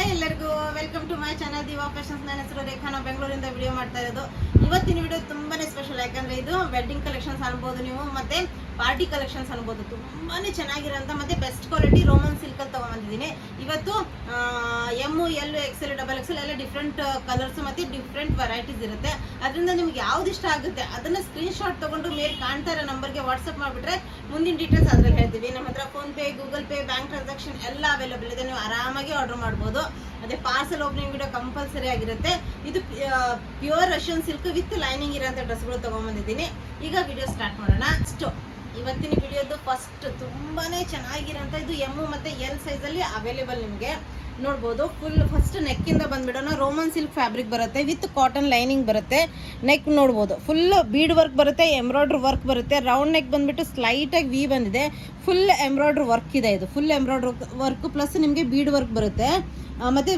Hi ಎಲ್ಲರಿಗೂ welcome to my channel Diva Fashions. ನನ್ನ ಹೆಸರು ರೇಖಾ. ನಾವು ಬೆಂಗಳೂರಿಂದ ವಿಡಿಯೋ ಮಾಡ್ತಾ ಇರೋದು. ಇವತ್ತಿನ ವಿಡಿಯೋ ತುಂಬಾನೇ ಸ್ಪೆಷಲ್, ಯಾಕಂದ್ರೆ ಇದು ವೆಡ್ಡಿಂಗ್ ಕಲೆಕ್ಷನ್ಸ್ ಅನ್ಬೋದು ನೀವು, ಮತ್ತೆ ಪಾರ್ಟಿ ಕಲೆಕ್ಷನ್ಸ್ ಅನ್ಬೋದು. ತುಂಬಾನೇ ಚೆನ್ನಾಗಿರೋಂಥ ಮತ್ತೆ ಬೆಸ್ಟ್ ಕ್ವಾಲಿಟಿ ರೋಮನ್ ಸಿಲ್ಕ್ ಅಲ್ಲಿ ತಗೊಂಡ್ಬಂದಿದ್ದೀನಿ. ಇವತ್ತು M, L, XL, double XL ಎಲ್ಲ ಡಿಫ್ರೆಂಟ್ ಕಲರ್ಸ್ ಮತ್ತೆ ಡಿಫ್ರೆಂಟ್ ವೆರೈಟೀಸ್ ಇರುತ್ತೆ. ಅದರಿಂದ ನಿಮ್ಗೆ ಯಾವ್ದು ಇಷ್ಟ ಆಗುತ್ತೆ ಅದನ್ನ ಸ್ಕ್ರೀನ್ ಶಾಟ್ ತಗೊಂಡು ಮೇಲೆ ಕಾಣ್ತಾ ಇರೋ ನಂಬರ್ಗೆ ವಾಟ್ಸ್ಆಪ್ ಮಾಡಿಬಿಟ್ರೆ ಮುಂದಿನ ಡೀಟೇಲ್ಸ್ ಅದ್ರಲ್ಲಿ ಹೇಳ್ತೀವಿ. ನಮ್ಮ ಹತ್ರ phone pay, Google pay, bank transaction ಎಲ್ಲ ಅವೈಲೇಬಲ್ ಇದೆ. ನೀವು ಆರಾಮಾಗಿ ಆರ್ಡರ್ ಮಾಡ್ಬೋದು. ಅದೇ ಪಾರ್ಸಲ್ ಓಪನಿಂಗ್ ವಿಡಿಯೋ ಕಂಪಲ್ಸರಿ ಆಗಿರುತ್ತೆ. ಇದು pure Russian silk with lining ಇರೋಂಥ ಡ್ರೆಸ್ಗಳು ತಗೊಂಡ್ಬಂದಿದ್ದೀನಿ. ಈಗ ವಿಡಿಯೋ ಸ್ಟಾರ್ಟ್ ಮಾಡೋಣ. ಇವತ್ತಿನ ವಿಡಿಯೋದು ಫಸ್ಟ್ ತುಂಬಾನೇ ಚೆನ್ನಾಗಿರೋಂಥ ಇದು ಎಮ್ ಮತ್ತೆ ಎಲ್ ಸೈಜ್ ಅಲ್ಲಿ ಅವೈಲೇಬಲ್ ನಿಮಗೆ ನೋಡ್ಬೋದು. ಫಸ್ಟ್ ನೆಕ್ ಇಂದ ಬಂದ್ಬಿಡೋಣ. ರೋಮನ್ ಸಿಲ್ಕ್ ಫ್ಯಾಬ್ರಿಕ್ ಬರುತ್ತೆ ವಿತ್ ಕಾಟನ್ ಲೈನಿಂಗ್ ಬರುತ್ತೆ. ನೆಕ್ ನೋಡ್ಬೋದು, ಫುಲ್ ಬೀಡ್ ವರ್ಕ್ ಬರುತ್ತೆ, ಎಂಬ್ರಾಯ್ಡ್ರಿ ವರ್ಕ್ ಬರುತ್ತೆ. ರೌಂಡ್ ನೆಕ್ ಬಂದ್ಬಿಟ್ಟು ಸ್ಲೈಟ್ ಆಗಿ ವಿ ಬಂದಿದೆ. ಫುಲ್ ಎಂಬ್ರಾಯ್ಡ್ರಿ ವರ್ಕ್ ಇದೆ. ಇದು ಫುಲ್ ಎಂಬ್ರಾಯ್ಡ್ರಿ ವರ್ಕ್ ಪ್ಲಸ್ ನಿಮಗೆ ಬೀಡ್ ವರ್ಕ್ ಬರುತ್ತೆ. ಮತ್ತೆ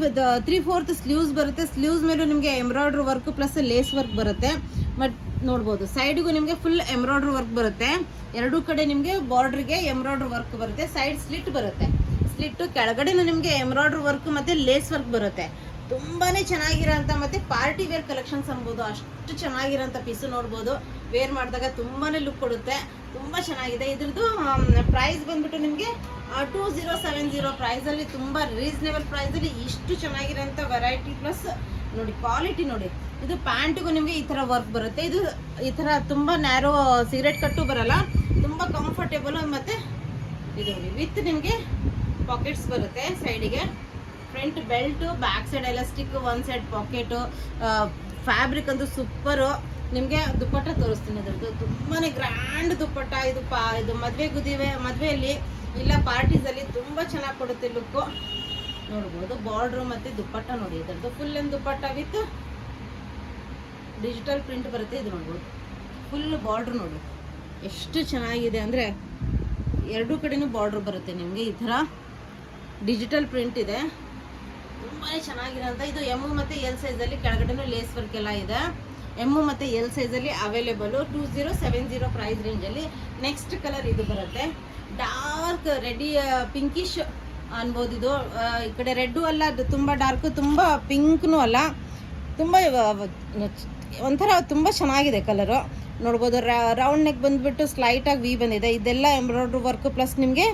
3/4 ಸ್ಲೀವ್ಸ್ ಬರುತ್ತೆ. ಸ್ಲೀವ್ಸ್ ಮೇಲೂ ನಿಮಗೆ embroidery work plus lace work ಬರುತ್ತೆ. ಬಟ್ ನೋಡ್ಬೋದು ಸೈಡ್ಗೂ ನಿಮಗೆ ಫುಲ್ ಎಂಬ್ರಾಯ್ಡ್ರಿ ವರ್ಕ್ ಬರುತ್ತೆ. ಎರಡೂ ಕಡೆ ನಿಮಗೆ ಬಾರ್ಡ್ರಿಗೆ ಎಂಬ್ರಾಯ್ಡ್ರಿ ವರ್ಕ್ ಬರುತ್ತೆ. ಸೈಡ್ ಸ್ಲಿಟ್ ಬರುತ್ತೆ. ಸ್ಲಿಟ್ ಕೆಳಗಡೆನೂ ನಿಮಗೆ ಎಂಬ್ರಾಯ್ಡ್ರಿ ವರ್ಕ್ ಮತ್ತೆ ಲೇಸ್ ವರ್ಕ್ ಬರುತ್ತೆ. ತುಂಬಾನೇ ಚೆನ್ನಾಗಿರೋಂಥ ಮತ್ತೆ ಪಾರ್ಟಿ ವೇರ್ ಕಲೆಕ್ಷನ್ಸ್ ಅನ್ಬೋದು. ಅಷ್ಟು ಚೆನ್ನಾಗಿರೋಂಥ ಪೀಸು ನೋಡ್ಬೋದು. ವೇರ್ ಮಾಡಿದಾಗ ತುಂಬಾನೇ ಲುಕ್ ಕೊಡುತ್ತೆ. ತುಂಬಾ ಚೆನ್ನಾಗಿದೆ. ಇದ್ರದ್ದು ಪ್ರೈಸ್ ಬಂದ್ಬಿಟ್ಟು ನಿಮಗೆ 2070 ಪ್ರೈಸಲ್ಲಿ, ತುಂಬ ರೀಸನೇಬಲ್ ಪ್ರೈಸಲ್ಲಿ ಇಷ್ಟು ಚೆನ್ನಾಗಿರೋಂಥ ವೆರೈಟಿ ಪ್ಲಸ್ ನೋಡಿ ಕ್ವಾಲಿಟಿ ನೋಡಿ. ಇದು ಪ್ಯಾಂಟಿಗೂ ನಿಮಗೆ ಈ ಥರ ವರ್ಕ್ ಬರುತ್ತೆ. ಇದು ಈ ಥರ ತುಂಬ ನ್ಯಾರೋ ಸಿಗರೇಟ್ ಕಟ್ಟು ಬರಲ್ಲ, ತುಂಬ ಕಂಫರ್ಟೇಬಲ್. ಮತ್ತು ಇದು ನೋಡಿ ವಿತ್ ನಿಮಗೆ ಪಾಕೆಟ್ಸ್ ಬರುತ್ತೆ. ಸೈಡಿಗೆ front belt, back side elastic, one side pocket. Fabric ಅಂತೂ ಸೂಪರು. ನಿಮಗೆ ದುಪ್ಪಟ್ಟ ತೋರಿಸ್ತೀನಿ. ಇದ್ರದ್ದು ತುಂಬಾ ಗ್ರ್ಯಾಂಡ್ ದುಪ್ಪಟ್ಟ. ಇದು ಮದುವೆಯಲ್ಲಿ ಇಲ್ಲ ಪಾರ್ಟೀಸಲ್ಲಿ ತುಂಬ ಚೆನ್ನಾಗಿ ಕೊಡುತ್ತೆ ಲುಕ್ಕು. ನೋಡ್ಬೋದು ಬಾರ್ಡ್ರು ಮತ್ತು ದುಪ್ಪಟ್ಟ ನೋಡಿ. ಇದರದ್ದು ಫುಲ್ ಏನು ದುಪ್ಪಟ್ಟ ವಿತ್ ಡಿಜಿಟಲ್ ಪ್ರಿಂಟ್ ಬರುತ್ತೆ. ಇದು ನೋಡ್ಬೋದು ಫುಲ್ ಬಾರ್ಡ್ರ್ ನೋಡಿ ಎಷ್ಟು ಚೆನ್ನಾಗಿದೆ ಅಂದರೆ ಎರಡೂ ಕಡೆನೂ ಬಾರ್ಡ್ರ್ ಬರುತ್ತೆ ನಿಮಗೆ. ಈ ಥರ ಡಿಜಿಟಲ್ ಪ್ರಿಂಟ್ ಇದೆ. ತುಂಬಾ ಚೆನ್ನಾಗಿರೋಂಥ ಇದು ಎಮ್ ಮತ್ತು ಎಲ್ ಸೈಜಲ್ಲಿ. ಕೆಳಗಡೆನೂ ಲೇಸ್ ವರ್ಕ್ ಎಲ್ಲ ಇದೆ. ಎಮ್ ಮತ್ತು ಎಲ್ ಸೈಜಲ್ಲಿ ಅವೈಲೇಬಲು. 2070 ಪ್ರೈಸ್ ರೇಂಜಲ್ಲಿ. ನೆಕ್ಸ್ಟ್ ಕಲರ್ ಇದು ಬರುತ್ತೆ. ಡಾರ್ಕ್ ರೆಡಿ ಪಿಂಕಿಶ್ ಅನ್ಬೋದು. ಇದು ಈ ಕಡೆ ರೆಡ್ಡು ಅಲ್ಲ, ಅದು ತುಂಬ ಡಾರ್ಕು, ತುಂಬ ಪಿಂಕ್ನೂ ಅಲ್ಲ, ತುಂಬ ಒಂಥರ ತುಂಬ ಚೆನ್ನಾಗಿದೆ ಕಲರು. ನೋಡ್ಬೋದು ರೌಂಡ್ ನೆಕ್ ಬಂದುಬಿಟ್ಟು ಸ್ಲೈಟಾಗಿ ವಿ ಬಂದಿದೆ. ಇದೆಲ್ಲ ಎಂಬ್ರಾಯ್ಡ್ರಿ ವರ್ಕ್ ಪ್ಲಸ್ ನಿಮಗೆ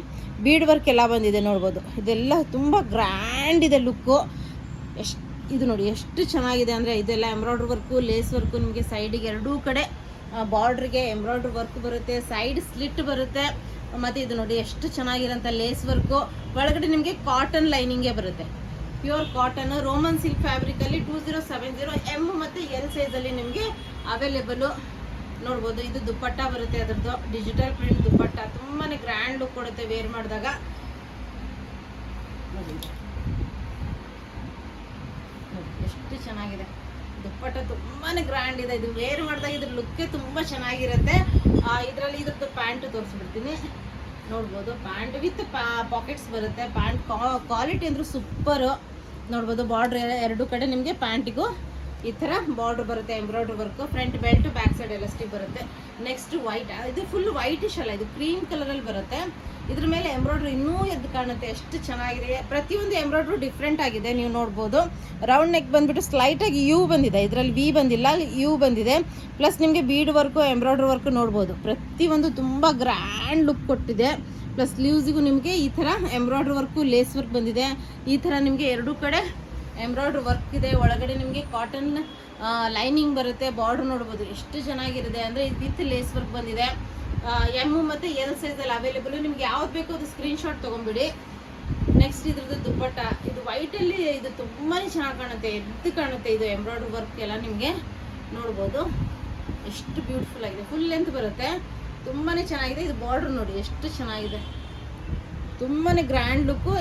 ಬೀಡ್ ವರ್ಕ್ ಎಲ್ಲ ಬಂದಿದೆ. ನೋಡ್ಬೋದು ಇದೆಲ್ಲ ತುಂಬ ಗ್ರ್ಯಾಂಡ್ ಇದೆ ಲುಕ್ಕು. ಇದು ನೋಡಿ ಎಷ್ಟು ಚೆನ್ನಾಗಿದೆ ಅಂದರೆ ಇದೆಲ್ಲ ಎಂಬ್ರಾಯ್ಡ್ರಿ ವರ್ಕು, ಲೇಸ್ ವರ್ಕು. ನಿಮಗೆ ಸೈಡಿಗೆ ಎರಡೂ ಕಡೆ ಬಾರ್ಡ್ರಿಗೆ ಎಂಬ್ರಾಯ್ಡ್ರಿ ವರ್ಕ್ ಬರುತ್ತೆ. ಸೈಡ್ ಸ್ಲಿಟ್ ಬರುತ್ತೆ. ಮತ್ತು ಇದು ನೋಡಿ ಎಷ್ಟು ಚೆನ್ನಾಗಿರೋಂಥ ಲೇಸ್ ವರ್ಕು. ಒಳಗಡೆ ನಿಮಗೆ ಕಾಟನ್ ಲೈನಿಂಗೇ ಬರುತ್ತೆ. ಪ್ಯೂರ್ ಕಾಟನ್ ರೋಮನ್ ಸಿಲ್ಕ್ ಫ್ಯಾಬ್ರಿಕಲ್ಲಿ 2070 ಎಮ್ ಮತ್ತು ಎಲ್ ಸೈಜಲ್ಲಿ ನಿಮಗೆ ಅವೈಲೇಬಲು. ನೋಡ್ಬೋದು ಇದು ದುಪ್ಪಟ್ಟ ಬರುತ್ತೆ. ಅದರದ್ದು ಡಿಜಿಟಲ್ ಪ್ರಿಂಟ್ ದುಪ್ಪಟ್ಟ ತುಂಬಾ ಗ್ರ್ಯಾಂಡ್ ಲುಕ್ ಕೊಡುತ್ತೆ ವೇರ್ ಮಾಡಿದಾಗ. ಎಷ್ಟು ಚೆನ್ನಾಗಿದೆ ದುಪ್ಪಟ್ಟ, ತುಂಬಾ ಗ್ರ್ಯಾಂಡ್ ಇದೆ. ಇದು ವೇರ್ ಮಾಡಿದಾಗ ಇದ್ರ ಲುಕ್ಕೇ ತುಂಬ ಚೆನ್ನಾಗಿರುತ್ತೆ. ಇದರಲ್ಲಿ ಇದ್ರದ್ದು ಪ್ಯಾಂಟ್ ತೋರಿಸ್ಬಿಡ್ತೀನಿ. ನೋಡ್ಬೋದು ಪ್ಯಾಂಟ್ ವಿತ್ ಪಾಕೆಟ್ಸ್ ಬರುತ್ತೆ. ಪ್ಯಾಂಟ್ ಕ್ವಾಲಿಟಿ ಅಂದ್ರೆ ಸೂಪರು. ನೋಡ್ಬೋದು ಬಾರ್ಡ್ರ್ ಎರಡು ಕಡೆ ನಿಮಗೆ ಪ್ಯಾಂಟಿಗೂ ಈ ಥರ ಬಾರ್ಡ್ರ್ ಬರುತ್ತೆ. Embroidery work, front belt, back side elastic ಬರುತ್ತೆ. ನೆಕ್ಸ್ಟ್ ವೈಟ್, ಇದು ಫುಲ್ ವೈಟಿಶ್ ಅಲ್ಲ, ಇದು ಕ್ರೀಮ್ ಕಲರಲ್ಲಿ ಬರುತ್ತೆ. ಇದ್ರ ಮೇಲೆ ಎಂಬ್ರಾಯ್ಡ್ರಿ ಇನ್ನೂ ಎದ್ದು ಕಾಣುತ್ತೆ. ಎಷ್ಟು ಚೆನ್ನಾಗಿದೆ. ಪ್ರತಿಯೊಂದು ಎಂಬ್ರಾಯ್ಡ್ರಿ ಡಿಫ್ರೆಂಟ್ ಆಗಿದೆ. ನೀವು ನೋಡ್ಬೋದು ರೌಂಡ್ ನೆಕ್ ಬಂದುಬಿಟ್ಟು ಸ್ಲೈಟಾಗಿ ಯು ಬಂದಿದೆ. ಇದರಲ್ಲಿ ವಿ ಬಂದಿಲ್ಲ, ಯು ಬಂದಿದೆ. ಪ್ಲಸ್ ನಿಮಗೆ ಬೀಡ್ ವರ್ಕು, ಎಂಬ್ರಾಯ್ಡ್ರಿ ವರ್ಕು ನೋಡ್ಬೋದು. ಪ್ರತಿಯೊಂದು ತುಂಬ ಗ್ರ್ಯಾಂಡ್ ಲುಕ್ ಕೊಟ್ಟಿದೆ. ಪ್ಲಸ್ ಸ್ಲೀವ್ಸಿಗೂ ನಿಮಗೆ ಈ ಥರ ಎಂಬ್ರಾಯ್ಡ್ರಿ ವರ್ಕು, ಲೇಸ್ ವರ್ಕ್ ಬಂದಿದೆ. ಈ ಥರ ನಿಮಗೆ ಎರಡೂ ಕಡೆ ಎಂಬ್ರಾಯ್ಡ್ರಿ ವರ್ಕ್ ಇದೆ. ಒಳಗಡೆ ನಿಮಗೆ ಕಾಟನ್ ಲೈನಿಂಗ್ ಬರುತ್ತೆ. ಬಾರ್ಡ್ರ್ ನೋಡ್ಬೋದು ಎಷ್ಟು ಚೆನ್ನಾಗಿರುತ್ತೆ ಅಂದರೆ ವಿತ್ ಲೇಸ್ ವರ್ಕ್ ಬಂದಿದೆ. ಎಮ್ ಮತ್ತು ಎಲ್ ಸೈಜಲ್ಲಿ ಅವೈಲೇಬಲು. ನಿಮ್ಗೆ ಯಾವ್ದು ಬೇಕೋ ಅದು ಸ್ಕ್ರೀನ್ಶಾಟ್ ತೊಗೊಂಬಿಡಿ. ನೆಕ್ಸ್ಟ್ ಇದ್ರದ್ದು ದುಪ್ಪಟ್ಟ, ಇದು ವೈಟಲ್ಲಿ ಇದು ತುಂಬಾ ಚೆನ್ನಾಗಿ ಕಾಣುತ್ತೆ, ಎದ್ದು ಕಾಣುತ್ತೆ. ಇದು ಎಂಬ್ರಾಯ್ಡ್ರಿ ವರ್ಕ್ ಎಲ್ಲ ನಿಮಗೆ ನೋಡ್ಬೋದು ಎಷ್ಟು ಬ್ಯೂಟಿಫುಲ್ ಆಗಿದೆ. ಫುಲ್ ಲೆಂತ್ ಬರುತ್ತೆ, ತುಂಬಾ ಚೆನ್ನಾಗಿದೆ. ಇದು ಬಾರ್ಡ್ರ್ ನೋಡಿ ಎಷ್ಟು ಚೆನ್ನಾಗಿದೆ, ತುಂಬಾ ಗ್ರ್ಯಾಂಡ್ ಲುಕ್ಕು.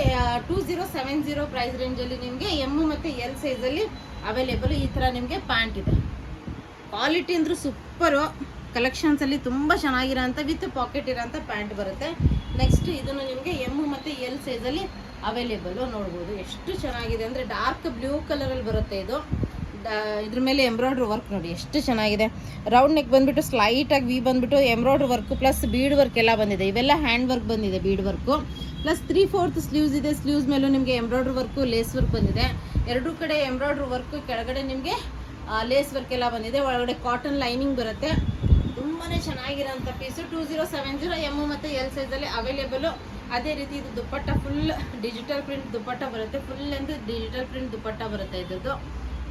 2070 ಪ್ರೈಸ್ ರೇಂಜಲ್ಲಿ ನಿಮಗೆ ಎಮ್ ಮತ್ತು ಎಲ್ ಸೈಜಲ್ಲಿ ಅವೈಲೇಬಲ್. ಈ ಥರ ನಿಮಗೆ ಪ್ಯಾಂಟ್ ಇದೆ. ಕ್ವಾಲಿಟಿ ಅಂದರೂ ಸೂಪರು. ಕಲೆಕ್ಷನ್ಸಲ್ಲಿ ತುಂಬ ಚೆನ್ನಾಗಿರೋಂಥ ವಿತ್ ಪಾಕೆಟ್ ಇರೋಂಥ ಪ್ಯಾಂಟ್ ಬರುತ್ತೆ. ನೆಕ್ಸ್ಟ್ ಇದನ್ನು ನಿಮಗೆ ಎಮ್ ಮತ್ತು ಎಲ್ ಸೈಜಲ್ಲಿ ಅವೈಲೇಬಲು. ನೋಡ್ಬೋದು ಎಷ್ಟು ಚೆನ್ನಾಗಿದೆ ಅಂದರೆ ಡಾರ್ಕ್ ಬ್ಲೂ ಕಲರಲ್ಲಿ ಬರುತ್ತೆ. ಇದು ಇದ್ರ ಮೇಲೆ ಎಂಬ್ರಾಯ್ಡ್ರಿ ವರ್ಕ್ ನೋಡಿ ಎಷ್ಟು ಚೆನ್ನಾಗಿದೆ. ರೌಂಡ್ ನೆಕ್ ಬಂದುಬಿಟ್ಟು ಸ್ಲೈಟಾಗಿ ವಿ ಬಂದುಬಿಟ್ಟು embroidery work plus bead work ಎಲ್ಲ ಬಂದಿದೆ. ಇವೆಲ್ಲ ಹ್ಯಾಂಡ್ ವರ್ಕ್ ಬಂದಿದೆ, ಬೀಡ್ ವರ್ಕು. ಪ್ಲಸ್ 3/4 ಸ್ಲೀವ್ಸ್ ಇದೆ. ಸ್ಲೀವ್ಸ್ ಮೇಲೂ ನಿಮಗೆ ಎಂಬ್ರಾಯ್ಡ್ರಿ ವರ್ಕು ಲೇಸ್ ವರ್ಕ್ ಬಂದಿದೆ. ಎರಡೂ ಕಡೆ ಎಂಬ್ರಾಯ್ಡ್ರಿ ವರ್ಕು, ಕೆಳಗಡೆ ನಿಮಗೆ ಲೇಸ್ ವರ್ಕ್ ಎಲ್ಲ ಬಂದಿದೆ. ಒಳಗಡೆ ಕಾಟನ್ ಲೈನಿಂಗ್ ಬರುತ್ತೆ. ತುಂಬಾ ಚೆನ್ನಾಗಿರೋಂಥ ಪೀಸು. 2070 ಎಮ್ ಮತ್ತು ಎಲ್ ಸೈಜಲ್ಲಿ ಅವೈಲೇಬಲು. ಅದೇ ರೀತಿ ಇದು ದುಪ್ಪಟ್ಟ ಫುಲ್ ಡಿಜಿಟಲ್ ಪ್ರಿಂಟ್ ದುಪ್ಪಟ್ಟ ಬರುತ್ತೆ. ಫುಲ್ ಲೆಂತ್ ಡಿಜಿಟಲ್ ಪ್ರಿಂಟ್ ದುಪ್ಪಟ್ಟ ಬರುತ್ತೆ. ಇದ್ರದ್ದು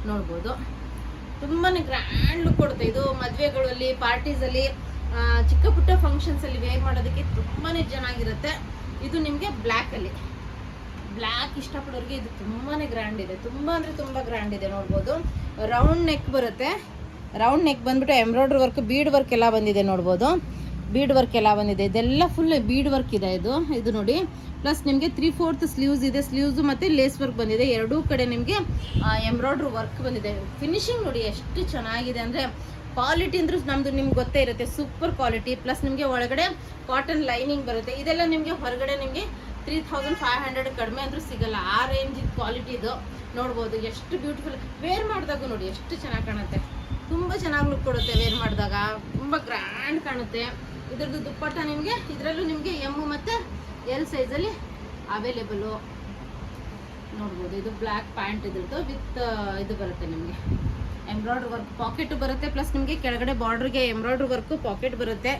ನೋಡ್ಬೋದು, ತುಂಬಾ ಗ್ರ್ಯಾಂಡ್ ಲುಕ್ ಕೊಡುತ್ತೆ. ಇದು ಮದುವೆಗಳಲ್ಲಿ, ಪಾರ್ಟೀಸಲ್ಲಿ, ಚಿಕ್ಕ ಪುಟ್ಟ ಫಂಕ್ಷನ್ಸಲ್ಲಿ ವೇರ್ ಮಾಡೋದಕ್ಕೆ ತುಂಬಾ ಚೆನ್ನಾಗಿರುತ್ತೆ. ಇದು ನಿಮಗೆ ಬ್ಲ್ಯಾಕಲ್ಲಿ, ಬ್ಲ್ಯಾಕ್ ಇಷ್ಟಪಡೋರಿಗೆ ಇದು ತುಂಬಾ ಗ್ರ್ಯಾಂಡ್ ಇದೆ. ತುಂಬ ಅಂದರೆ ತುಂಬ ಗ್ರ್ಯಾಂಡ್ ಇದೆ. ನೋಡ್ಬೋದು, ರೌಂಡ್ ನೆಕ್ ಬರುತ್ತೆ. ರೌಂಡ್ ನೆಕ್ ಬಂದ್ಬಿಟ್ಟು ಎಂಬ್ರಾಯ್ಡ್ರಿ ವರ್ಕ್, ಬೀಡ್ ವರ್ಕ್ ಎಲ್ಲ ಬಂದಿದೆ. ನೋಡ್ಬೋದು, ಬೀಡ್ ವರ್ಕ್ ಎಲ್ಲ ಬಂದಿದೆ. ಇದೆಲ್ಲ ಫುಲ್ ಬೀಡ್ ವರ್ಕ್ ಇದೆ. ಇದು ನೋಡಿ. ಪ್ಲಸ್ ನಿಮಗೆ 3/4 ಸ್ಲೀವ್ಸ್ ಇದೆ. ಸ್ಲೀವ್ಸು ಮತ್ತು ಲೇಸ್ ವರ್ಕ್ ಬಂದಿದೆ. ಎರಡೂ ಕಡೆ ನಿಮಗೆ ಎಂಬ್ರಾಯ್ಡ್ರಿ ವರ್ಕ್ ಬಂದಿದೆ. ಫಿನಿಶಿಂಗ್ ನೋಡಿ ಎಷ್ಟು ಚೆನ್ನಾಗಿದೆ ಅಂದರೆ, ಕ್ವಾಲಿಟಿ ಅಂದ್ರೆ ನಮ್ಮದು ನಿಮ್ಗೆ ಗೊತ್ತೇ ಇರುತ್ತೆ, ಸೂಪರ್ ಕ್ವಾಲಿಟಿ. ಪ್ಲಸ್ ನಿಮಗೆ ಒಳಗಡೆ ಕಾಟನ್ ಲೈನಿಂಗ್ ಬರುತ್ತೆ. ಇದೆಲ್ಲ ನಿಮಗೆ ಹೊರಗಡೆ ನಿಮಗೆ 3500 ಕಡಿಮೆ ಅಂದರೂ ಸಿಗಲ್ಲ. ಆ ರೇಂಜ್ ಕ್ವಾಲಿಟಿ ಇದು. ನೋಡ್ಬೋದು ಎಷ್ಟು ಬ್ಯೂಟಿಫುಲ್. ವೇರ್ ಮಾಡಿದಾಗ ನೋಡಿ ಎಷ್ಟು ಚೆನ್ನಾಗಿ ಕಾಣುತ್ತೆ. ತುಂಬ ಚೆನ್ನಾಗಿ ಲುಕ್ ಕೊಡುತ್ತೆ ವೇರ್ ಮಾಡಿದಾಗ. ತುಂಬ ಗ್ರ್ಯಾಂಡ್ ಕಾಣುತ್ತೆ. ಇದ್ರದ್ದು ದುಪ್ಪಟ್ಟ ನಿಮಗೆ ಇದರಲ್ಲೂ ನಿಮಗೆ ಎಮ್ ಮತ್ತು ಎಲ್ ಸೈಜಲ್ಲಿ ಅವೈಲೇಬಲು. ನೋಡ್ಬೋದು, ಇದು ಬ್ಲ್ಯಾಕ್ ಪ್ಯಾಂಟ್ ಇದ್ರದ್ದು ವಿತ್ ಇದು ಬರುತ್ತೆ ನಿಮಗೆ ಎಂಬ್ರಾಯ್ಡ್ರಿ ವರ್ಕ್. ಪಾಕೆಟ್ ಬರುತ್ತೆ. ಪ್ಲಸ್ ನಿಮಗೆ ಕೆಳಗಡೆ ಬಾರ್ಡ್ರಿಗೆ ಎಂಬ್ರಾಯ್ಡ್ರಿ ವರ್ಕು, ಪಾಕೆಟ್ ಬರುತ್ತೆ.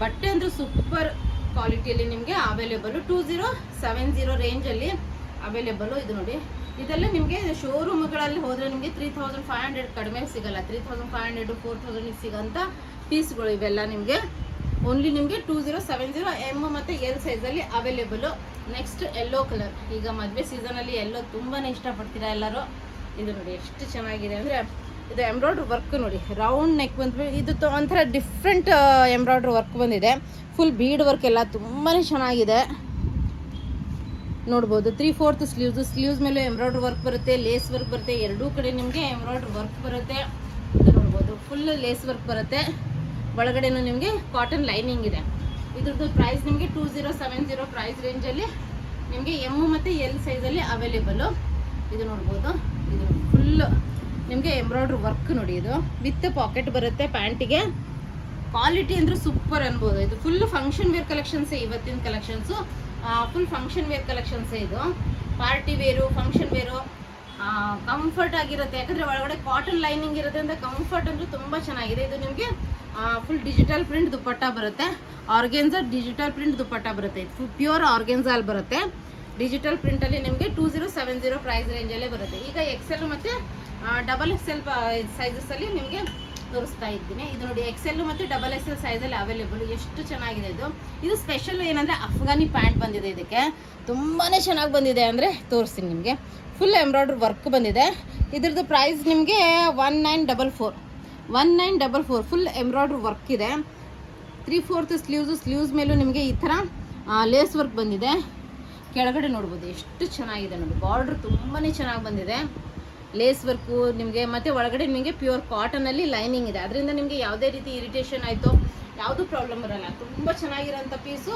ಬಟ್ಟೆ ಅಂದರೆ ಸೂಪರ್ ಕ್ವಾಲಿಟಿಯಲ್ಲಿ ನಿಮಗೆ ಅವೈಲೇಬಲು. 2070 ರೇಂಜಲ್ಲಿ ಅವೈಲೇಬಲು. ಇದು ನೋಡಿ, ಇದೆಲ್ಲ ನಿಮಗೆ ಶೋರೂಮ್ಗಳಲ್ಲಿ ಹೋದರೆ ನಿಮಗೆ 3500 ಕಡಿಮೆ ಸಿಗಲ್ಲ. 3500 4000 ಸಿಗೋಂಥ ಪೀಸ್ಗಳು ಇವೆಲ್ಲ ನಿಮಗೆ ಓನ್ಲಿ ನಿಮಗೆ 2070 ಎಮ್ ಮತ್ತು ಎಲ್ ಸೈಜಲ್ಲಿ ಅವೈಲೇಬಲು. Next yellow colour. ಈಗ ಮದುವೆ ಸೀಸನಲ್ಲಿ ಯೆಲ್ಲೋ ತುಂಬಾ ಇಷ್ಟಪಡ್ತೀರಾ ಎಲ್ಲರೂ. ಇದು ನೋಡಿ ಎಷ್ಟು ಚೆನ್ನಾಗಿದೆ ಅಂದರೆ, ಇದು ಎಂಬ್ರಾಯ್ಡ್ರಿ ವರ್ಕ್ ನೋಡಿ. ರೌಂಡ್ ನೆಕ್ ಬಂದ್ಬಿಟ್ಟು ಇದು ಒಂಥರ ಡಿಫ್ರೆಂಟ್ ಎಂಬ್ರಾಯ್ಡ್ರಿ ವರ್ಕ್ ಬಂದಿದೆ. ಫುಲ್ ಬೀಡ್ ವರ್ಕ್ ಎಲ್ಲ ತುಂಬಾ ಚೆನ್ನಾಗಿದೆ. ನೋಡ್ಬೋದು, 3/4 ಸ್ಲೀವ್ಸ್ ಮೇಲೆ ಎಂಬ್ರಾಯ್ಡ್ರಿ ವರ್ಕ್ ಬರುತ್ತೆ, ಲೇಸ್ ವರ್ಕ್ ಬರುತ್ತೆ. ಎರಡೂ ಕಡೆ ನಿಮಗೆ ಎಂಬ್ರಾಯ್ಡ್ರಿ ವರ್ಕ್ ಬರುತ್ತೆ. ಇದು ನೋಡ್ಬೋದು, ಫುಲ್ ಲೇಸ್ ವರ್ಕ್ ಬರುತ್ತೆ. ಒಳಗಡೆನೂ ನಿಮಗೆ ಕಾಟನ್ ಲೈನಿಂಗ್ ಇದೆ. ಇದ್ರದ್ದು ಪ್ರೈಸ್ ನಿಮಗೆ 2070 ಪ್ರೈಸ್ ರೇಂಜಲ್ಲಿ ನಿಮಗೆ ಎಮ್ ಮತ್ತು ಎಲ್ ಸೈಜಲ್ಲಿ ಅವೈಲೇಬಲು. ಇದು ನೋಡ್ಬೋದು, ಇದು ಫುಲ್ ನಿಮಗೆ ಎಂಬ್ರಾಯ್ಡ್ರಿ ವರ್ಕ್ ನೋಡಿ. ಇದು ವಿತ್ ಪಾಕೆಟ್ ಬರುತ್ತೆ ಪ್ಯಾಂಟಿಗೆ. ಕ್ವಾಲಿಟಿ ಅಂದರೆ ಸೂಪರ್ ಅನ್ಬೋದು. ಇದು ಫುಲ್ ಫಂಕ್ಷನ್ ವೇರ್ ಕಲೆಕ್ಷನ್ಸೇ ಇವತ್ತಿನ ಕಲೆಕ್ಷನ್ಸು. ಫುಲ್ ಫಂಕ್ಷನ್ ವೇರ್ ಕಲೆಕ್ಷನ್ಸೇ ಇದು. Party wear, function wear, comfort ಆಗಿರುತ್ತೆ. ಯಾಕಂದರೆ ಒಳಗಡೆ ಕಾಟನ್ ಲೈನಿಂಗ್ ಇರುತ್ತೆ ಅಂತ ಕಂಫರ್ಟ್ ಅಂದರೆ ತುಂಬ ಚೆನ್ನಾಗಿದೆ. ಇದು ನಿಮಗೆ ಫುಲ್ ಡಿಜಿಟಲ್ ಪ್ರಿಂಟ್ ದುಪ್ಪಟ್ಟ ಬರುತ್ತೆ. ಆರ್ಗೆನ್ಸಾ ಡಿಜಿಟಲ್ ಪ್ರಿಂಟ್ ದುಪ್ಪಟ್ಟ ಬರುತ್ತೆ. ಇದು ಪ್ಯೂರ್ ಆರ್ಗೆನ್ಸಾ ಅಲ್ಲಿ ಬರುತ್ತೆ. ಡಿಜಿಟಲ್ ಪ್ರಿಂಟಲ್ಲಿ ನಿಮಗೆ 2070 ಪ್ರೈಸ್ ರೇಂಜಲ್ಲೇ ಬರುತ್ತೆ. ಈಗ XL ಮತ್ತು XXL ಸೈಜಸ್ಸಲ್ಲಿ ನಿಮಗೆ ತೋರಿಸ್ತಾ ಇದ್ದೀನಿ. ಇದು ನೋಡಿ, XL ಮತ್ತು XXL ಸೈಜಲ್ಲಿ ಅವೈಲೇಬಲ್. ಎಷ್ಟು ಚೆನ್ನಾಗಿದೆ ಇದು. ಇದು ಸ್ಪೆಷಲ್ ಏನಂದರೆ ಅಫ್ಘಾನಿ ಪ್ಯಾಂಟ್ ಬಂದಿದೆ. ಇದಕ್ಕೆ ತುಂಬಾ ಚೆನ್ನಾಗಿ ಬಂದಿದೆ ಅಂದರೆ ತೋರಿಸ್ತೀನಿ ನಿಮಗೆ. ಫುಲ್ ಎಂಬ್ರಾಯ್ಡ್ರಿ ವರ್ಕ್ ಬಂದಿದೆ. ಇದ್ರದ್ದು ಪ್ರೈಸ್ ನಿಮಗೆ 1944 ಫುಲ್ ಎಂಬ್ರಾಯ್ಡ್ರಿ ವರ್ಕ್ ಇದೆ. 3/4 ಸ್ಲೀವ್ಸ್ ಮೇಲೂ ನಿಮಗೆ ಈ ಥರ ಲೇಸ್ ವರ್ಕ್ ಬಂದಿದೆ. ಕೆಳಗಡೆ ನೋಡ್ಬೋದು ಎಷ್ಟು ಚೆನ್ನಾಗಿದೆ ನೋಡಿ. ಬಾರ್ಡ್ರ್ ತುಂಬಾ ಚೆನ್ನಾಗಿ ಬಂದಿದೆ. ಲೇಸ್ ವರ್ಕು ನಿಮಗೆ, ಮತ್ತು ಒಳಗಡೆ ನಿಮಗೆ ಪ್ಯೂರ್ ಕಾಟನಲ್ಲಿ ಲೈನಿಂಗ್ ಇದೆ. ಅದರಿಂದ ನಿಮಗೆ ಯಾವುದೇ ರೀತಿ ಇರಿಟೇಷನ್ ಆಯಿತು ಯಾವುದೂ ಪ್ರಾಬ್ಲಮ್ ಬರೋಲ್ಲ. ತುಂಬ ಚೆನ್ನಾಗಿರೋಂಥ ಪೀಸು.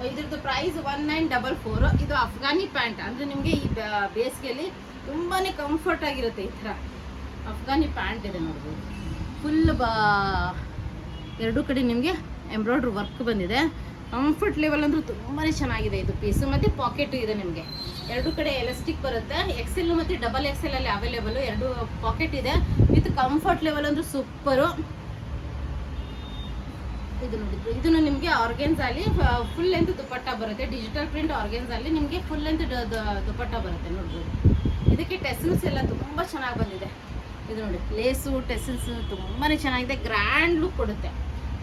ಇದ್ರದ್ದು ಪ್ರೈಸ್ 1944. ಇದು ಅಫ್ಘಾನಿ ಪ್ಯಾಂಟ್ ಅಂದರೆ ನಿಮಗೆ ಈ ಬೇಸಿಗೆಯಲ್ಲಿ ತುಂಬಾ ಕಂಫರ್ಟ್ ಆಗಿರುತ್ತೆ. ಈ ಥರ ಅಫ್ಘಾನಿ ಪ್ಯಾಂಟ್ ಇದೆ ನೋಡ್ಬೋದು. ಫುಲ್ ಎರಡೂ ಕಡೆ ನಿಮಗೆ ಎಂಬ್ರಾಯ್ಡ್ರಿ ವರ್ಕ್ ಬಂದಿದೆ. ಕಂಫರ್ಟ್ ಲೆವೆಲ್ ಅಂದರೂ ತುಂಬಾ ಚೆನ್ನಾಗಿದೆ ಇದು ಪೀಸು. ಮತ್ತು ಪಾಕೆಟ್ ಇದೆ ನಿಮಗೆ. ಎರಡೂ ಕಡೆ ಎಲಾಸ್ಟಿಕ್ ಬರುತ್ತೆ. XL ಮತ್ತು XXL ಅಲ್ಲಿ ಅವೈಲೇಬಲು. ಎರಡು ಪಾಕೆಟ್ ಇದೆ ವಿತ್ ಕಂಫರ್ಟ್ ಲೆವೆಲ್ ಅಂದರೂ ಸೂಪರು. ಇದು ನೋಡಿದ್ರು, ಇದನ್ನು ನಿಮಗೆ ಆರ್ಗೆನ್ಸಾಲಿ ಫುಲ್ ಲೆಂತ್ ದುಪ್ಪಟ್ಟ ಬರುತ್ತೆ. ಡಿಜಿಟಲ್ ಪ್ರಿಂಟ್ ಆರ್ಗೆನ್ಸಾಲಿ ನಿಮಗೆ ಫುಲ್ ಲೆಂತ್ ದುಪ್ಪಟ್ಟ ಬರುತ್ತೆ. ನೋಡ್ಬೋದು, ಇದಕ್ಕೆ ಟೆಸಲ್ಸ್ ಎಲ್ಲ ತುಂಬ ಚೆನ್ನಾಗಿ ಬಂದಿದೆ. ಇದು ನೋಡಿ, ಲೇಸು ಟೆಸಲ್ಸ್ ತುಂಬಾ ಚೆನ್ನಾಗಿದೆ. ಗ್ರ್ಯಾಂಡ್ ಲುಕ್ ಕೊಡುತ್ತೆ,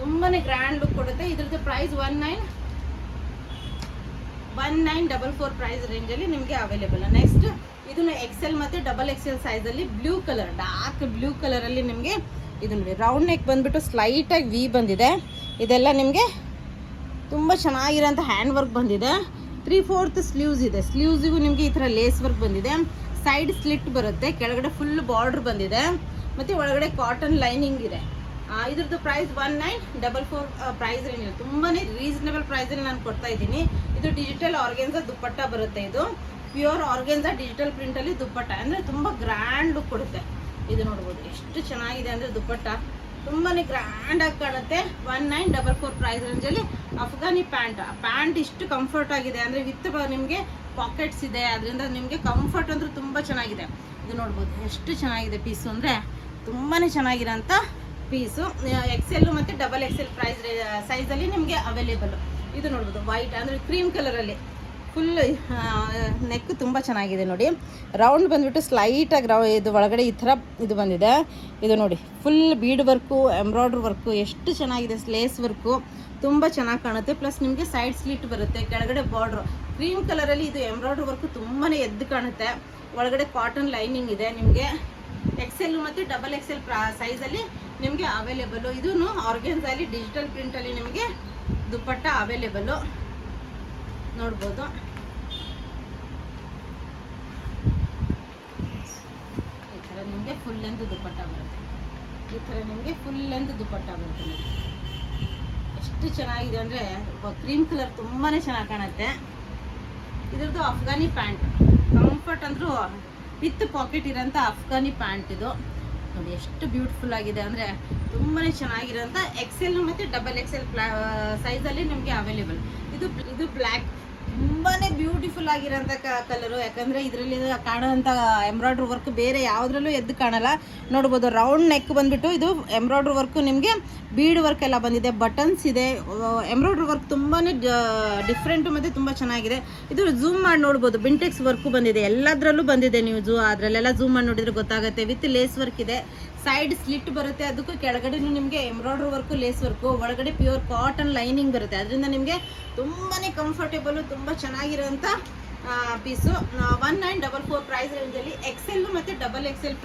ತುಂಬಾ ಗ್ರ್ಯಾಂಡ್ ಲುಕ್ ಕೊಡುತ್ತೆ. ಇದ್ರದ್ದು ಪ್ರೈಸ್ 1944 ಪ್ರೈಸ್ ರೇಂಜಲ್ಲಿ ನಿಮಗೆ ಅವೈಲೇಬಲ್. ನೆಕ್ಸ್ಟ್ ಇದನ್ನು XL ಮತ್ತು XXL ಸೈಜಲ್ಲಿ ಬ್ಲೂ ಕಲರ್, ಡಾರ್ಕ್ ಬ್ಲೂ ಕಲರಲ್ಲಿ ನಿಮಗೆ ಇದು ನೋಡಿ. ರೌಂಡ್ ನೆಕ್ ಬಂದುಬಿಟ್ಟು ಸ್ಲೈಟಾಗಿ ವಿ ಬಂದಿದೆ. ಇದೆಲ್ಲ ನಿಮಗೆ ತುಂಬ ಚೆನ್ನಾಗಿರೋಂಥ ಹ್ಯಾಂಡ್ ವರ್ಕ್ ಬಂದಿದೆ. 3/4 ಸ್ಲೀವ್ಸ್ ಇದೆ. ಸ್ಲೀವ್ಸಿಗೂ ನಿಮಗೆ ಈ ಥರ ಲೇಸ್ ವರ್ಕ್ ಬಂದಿದೆ. ಸೈಡ್ ಸ್ಲಿಟ್ ಬರುತ್ತೆ. ಕೆಳಗಡೆ ಫುಲ್ ಬಾರ್ಡ್ರ್ ಬಂದಿದೆ. ಮತ್ತು ಒಳಗಡೆ ಕಾಟನ್ ಲೈನಿಂಗ್ ಇದೆ. ಇದ್ರದ್ದು ಪ್ರೈಸ್ 1944 ಪ್ರೈಸ್ ರೇಂಜ್. ತುಂಬಾ ರೀಸನಬಲ್ ಪ್ರೈಸಲ್ಲಿ ನಾನು ಕೊಡ್ತಾ ಇದ್ದೀನಿ. ಇದು ಡಿಜಿಟಲ್ ಆರ್ಗೆನ್ಸಾ ದುಪ್ಪಟ್ಟ ಬರುತ್ತೆ. ಇದು ಪ್ಯೂರ್ ಆರ್ಗೆನ್ಸಾ ಡಿಜಿಟಲ್ ಪ್ರಿಂಟಲ್ಲಿ ದುಪ್ಪಟ್ಟ ಅಂದರೆ ತುಂಬ ಗ್ರ್ಯಾಂಡ್ ಲುಕ್ ಕೊಡುತ್ತೆ. ಇದು ನೋಡ್ಬೋದು ಎಷ್ಟು ಚೆನ್ನಾಗಿದೆ ಅಂದರೆ ದುಪ್ಪಟ್ಟ ತುಂಬಾ ಗ್ರ್ಯಾಂಡಾಗಿ ಕಾಣುತ್ತೆ. 1944 ಪ್ರೈಸ್ ರೇಂಜಲ್ಲಿ ಅಫ್ಘಾನಿ ಪ್ಯಾಂಟ್ ಇಷ್ಟು ಕಂಫರ್ಟ್ ಆಗಿದೆ, ಅಂದರೆ ವಿತ್ ನಿಮಗೆ ಪಾಕೆಟ್ಸ್ ಇದೆ, ಅದರಿಂದ ನಿಮಗೆ ಕಂಫರ್ಟ್ ಅಂದ್ರೆ ತುಂಬ ಚೆನ್ನಾಗಿದೆ. ಇದು ನೋಡ್ಬೋದು ಎಷ್ಟು ಚೆನ್ನಾಗಿದೆ ಪೀಸು, ಅಂದರೆ ತುಂಬಾ ಚೆನ್ನಾಗಿರೋಂಥ ಪೀಸು. XL ಮತ್ತು XXL ಸೈಜಲ್ಲಿ ನಿಮಗೆ ಅವೈಲೇಬಲ್. ಇದು ನೋಡ್ಬೋದು ವೈಟ್ ಅಂದರೆ ಕ್ರೀಮ್ ಕಲರಲ್ಲಿ ಫುಲ್ ನೆಕ್ ತುಂಬ ಚೆನ್ನಾಗಿದೆ ನೋಡಿ. ರೌಂಡ್ ಬಂದುಬಿಟ್ಟು ಸ್ಲೈಟಾಗಿ ಇದು ಒಳಗಡೆ ಈ ಥರ ಇದು ಬಂದಿದೆ. ಇದು ನೋಡಿ full bead work, embroidery work ಎಷ್ಟು ಚೆನ್ನಾಗಿದೆ, ಲೇಸ್ ವರ್ಕು ತುಂಬ ಚೆನ್ನಾಗಿ ಕಾಣುತ್ತೆ. ಪ್ಲಸ್ ನಿಮಗೆ ಸೈಡ್ ಸ್ಲಿಟ್ ಬರುತ್ತೆ, ಕೆಳಗಡೆ ಬಾರ್ಡ್ರು ಕ್ರೀಮ್ ಕಲರಲ್ಲಿ. ಇದು ಎಂಬ್ರಾಯ್ಡ್ರಿ ವರ್ಕು ತುಂಬಾ ಎದ್ದು ಕಾಣುತ್ತೆ. ಒಳಗಡೆ ಕಾಟನ್ ಲೈನಿಂಗ್ ಇದೆ. ನಿಮಗೆ XL ಮತ್ತು XXL ಸೈಜಲ್ಲಿ ನಿಮಗೆ ಅವೈಲೇಬಲ್ಲು. ಇದೂ ಆರ್ಗೆನ್ಸಲ್ಲಿ ಡಿಜಿಟಲ್ ಪ್ರಿಂಟಲ್ಲಿ ನಿಮಗೆ ದುಪ್ಪಟ್ಟ ಅವೈಲೇಬಲ್ಲು ನೋಡ್ಬೋದು. ಈ ಥರ ನಿಮಗೆ ಫುಲ್ ಲೆಂತ್ ದುಪ್ಪಟ್ಟ ಬರುತ್ತೆ. ಈ ಥರ ನಿಮಗೆ ಫುಲ್ ಲೆಂತ್ ದುಪ್ಪಟ್ಟ ಬರುತ್ತೆ ನೋಡಿ. ಎಷ್ಟು ಚೆನ್ನಾಗಿದೆ ಅಂದರೆ ಕ್ರೀಮ್ ಕಲರ್ ತುಂಬಾ ಚೆನ್ನಾಗಿ ಕಾಣುತ್ತೆ. ಇದ್ರದ್ದು ಅಫ್ಘಾನಿ ಪ್ಯಾಂಟ್ ಕಂಫರ್ಟ್ ಅಂದರೂ ವಿತ್ ಪಾಕೆಟ್ ಇರೋಂಥ ಅಫ್ಘಾನಿ ಪ್ಯಾಂಟ್. ಇದು ನೋಡಿ ಎಷ್ಟು ಬ್ಯೂಟಿಫುಲ್ ಆಗಿದೆ, ಅಂದರೆ ತುಂಬಾ ಚೆನ್ನಾಗಿರೋಂಥ XL ಮತ್ತು XXL ಸೈಜಲ್ಲಿ ನಿಮಗೆ ಅವೈಲೇಬಲ್. ಇದು ಬ್ಲ್ಯಾಕ್ ತುಂಬಾ ಬ್ಯೂಟಿಫುಲ್ ಆಗಿರೋಂಥ ಕಲರು. ಯಾಕಂದರೆ ಇದರಲ್ಲಿ ಕಾಣೋಂಥ ಎಂಬ್ರಾಯ್ಡ್ರಿ ವರ್ಕ್ ಬೇರೆ ಯಾವುದ್ರಲ್ಲೂ ಎದ್ದು ಕಾಣಲ್ಲ. ನೋಡ್ಬೋದು ರೌಂಡ್ ನೆಕ್ ಬಂದುಬಿಟ್ಟು ಇದು ಎಂಬ್ರಾಯ್ಡ್ರಿ ವರ್ಕು ನಿಮಗೆ ಬೀಡ್ ವರ್ಕ್ ಎಲ್ಲ ಬಂದಿದೆ, ಬಟನ್ಸ್ ಇದೆ, ಎಂಬ್ರಾಯ್ಡ್ರಿ ವರ್ಕ್ ತುಂಬಾ ಡಿಫ್ರೆಂಟು ಮತ್ತು ತುಂಬ ಚೆನ್ನಾಗಿದೆ. ಇದು ಝೂಮ್ ಮಾಡಿ ನೋಡ್ಬೋದು, ಬಿಂಟೆಕ್ಸ್ ವರ್ಕು ಬಂದಿದೆ, ಎಲ್ಲದರಲ್ಲೂ ಬಂದಿದೆ. ನೀವು ಅದರಲ್ಲೆಲ್ಲ ಝೂಮ್ ಮಾಡಿ ನೋಡಿದರೆ ಗೊತ್ತಾಗುತ್ತೆ. ವಿತ್ ಲೇಸ್ ವರ್ಕ್ ಇದೆ, ಸೈಡ್ ಸ್ಲಿಟ್ ಬರುತ್ತೆ, ಅದಕ್ಕೂ ಕೆಳಗಡೆ ನಿಮಗೆ ಎಂಬ್ರಾಯ್ಡ್ರಿ ವರ್ಕು, ಲೇಸ್ ವರ್ಕು, ಒಳಗಡೆ ಪ್ಯೂರ್ ಕಾಟನ್ ಲೈನಿಂಗ್ ಬರುತ್ತೆ. ಅದರಿಂದ ನಿಮಗೆ ತುಂಬಾ ಕಂಫರ್ಟೇಬಲು, ತುಂಬ ಚೆನ್ನಾಗಿರೋಂಥ ಪೀಸು. 1944 ಪ್ರೈಸ್ ರೇಂಜಲ್ಲಿ XL ಮತ್ತು XXL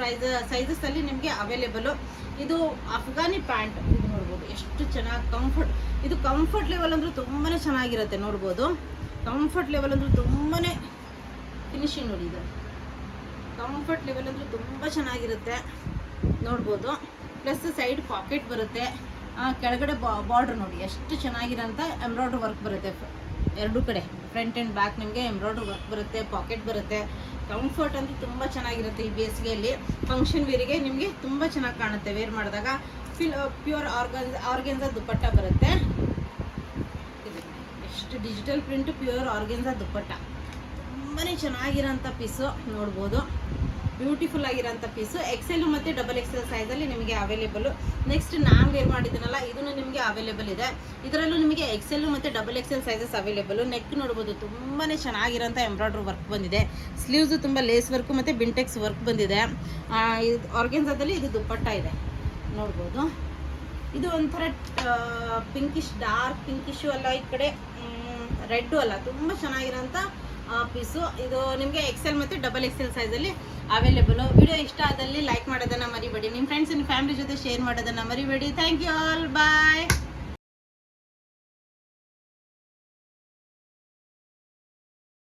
ಸೈಜಸ್ಸಲ್ಲಿ ನಿಮಗೆ ಅವೈಲೇಬಲು. ಇದು ಅಫ್ಘಾನಿ ಪ್ಯಾಂಟ್. ಇದು ನೋಡ್ಬೋದು ಎಷ್ಟು ಚೆನ್ನಾಗಿ ಇದು ಕಂಫರ್ಟ್ ಲೆವೆಲ್ ಅಂದರೂ ತುಂಬಾ ಚೆನ್ನಾಗಿರುತ್ತೆ. ನೋಡ್ಬೋದು ಕಂಫರ್ಟ್ ಲೆವೆಲ್ ಅಂದರೂ ತುಂಬಾ ಫಿನಿಶಿಂಗ್ ನೋಡಿ. ಇದು ಕಂಫರ್ಟ್ ಲೆವೆಲ್ ಅಂದರೂ ತುಂಬ ಚೆನ್ನಾಗಿರುತ್ತೆ ನೋಡ್ಬೋದು. ಪ್ಲಸ್ ಸೈಡ್ ಪಾಕೆಟ್ ಬರುತ್ತೆ, ಕೆಳಗಡೆ ಬಾರ್ಡ್ರ್ ನೋಡಿ ಎಷ್ಟು ಚೆನ್ನಾಗಿರೋಂಥ ಎಂಬ್ರಾಯ್ಡ್ರಿ ವರ್ಕ್ ಬರುತ್ತೆ. ಎರಡೂ ಕಡೆ ಫ್ರಂಟ್ ಆ್ಯಂಡ್ ಬ್ಯಾಕ್ ನಿಮಗೆ ಎಂಬ್ರಾಯ್ಡ್ರಿ ವರ್ಕ್ ಬರುತ್ತೆ, ಪಾಕೆಟ್ ಬರುತ್ತೆ. ಕಂಫರ್ಟ್ ಅಂತೂ ತುಂಬ ಚೆನ್ನಾಗಿರುತ್ತೆ. ಈ ಬೇಸಿಗೆಯಲ್ಲಿ ಫಂಕ್ಷನ್ ವೇರಿಗೆ ನಿಮಗೆ ತುಂಬ ಚೆನ್ನಾಗಿ ಕಾಣುತ್ತೆ ವೇರ್ ಮಾಡಿದಾಗ. ಪ್ಯೂರ್ ಆರ್ಗೆನ್ಸಾ ದುಪ್ಪಟ್ಟ ಬರುತ್ತೆ. ಇದು ಎಷ್ಟು digital print pure organza dupatta ತುಂಬಾ ಚೆನ್ನಾಗಿರೋಂಥ ಪೀಸು ನೋಡ್ಬೋದು. ಬ್ಯೂಟಿಫುಲ್ ಆಗಿರೋಂಥ ಪೀಸು. XL ಮತ್ತು XXL ಸೈಜಲ್ಲಿ ನಿಮಗೆ ಅವೈಲೇಬಲು. ನೆಕ್ಸ್ಟ್ ನಾನು ವೇರ್ ಮಾಡಿದ್ದೀನಲ್ಲ, ಇದನ್ನು ನಿಮಗೆ ಅವೈಲೇಬಲ್ ಇದೆ. ಇದರಲ್ಲೂ ನಿಮಗೆ XL ಮತ್ತು XXL ಸೈಜಸ್ ಅವೈಲೇಬಲು. ನೆಕ್ ನೋಡ್ಬೋದು ತುಂಬಾ ಚೆನ್ನಾಗಿರೋಂಥ ಎಂಬ್ರಾಯ್ಡ್ರಿ ವರ್ಕ್ ಬಂದಿದೆ. ಸ್ಲೀವ್ಸು ತುಂಬ ಲೇಸ್ ವರ್ಕು ಮತ್ತು ಬಿಂಟೆಕ್ಸ್ ವರ್ಕ್ ಬಂದಿದೆ. ಆರ್ಗೆನ್ಸಾದಲ್ಲಿ ಇದು ದುಪ್ಪಟ್ಟ ಇದೆ ನೋಡ್ಬೋದು. ಇದು ಒಂಥರ ಪಿಂಕಿಶ್, ಡಾರ್ಕ್ ಪಿಂಕಿಶು ಅಲ್ಲ, ಈ ಕಡೆ ರೆಡ್ಡು ಅಲ್ಲ, ತುಂಬ ಚೆನ್ನಾಗಿರೋಂಥ ಪೀಸು. ಇದು ನಿಮಗೆ XL ಮತ್ತು XXL ಸೈಜಲ್ಲಿ ಅವೈಲೇಬಲು. ವಿಡಿಯೋ ಇಷ್ಟ ಆದಲ್ಲಿ ಲೈಕ್ ಮಾಡೋದನ್ನು ಮರಿಬೇಡಿ, ನಿಮ್ಮ ಫ್ರೆಂಡ್ಸ್ ಫ್ಯಾಮಿಲಿ ಜೊತೆ ಶೇರ್ ಮಾಡೋದನ್ನು ಮರಿಬೇಡಿ. Thank you all, bye.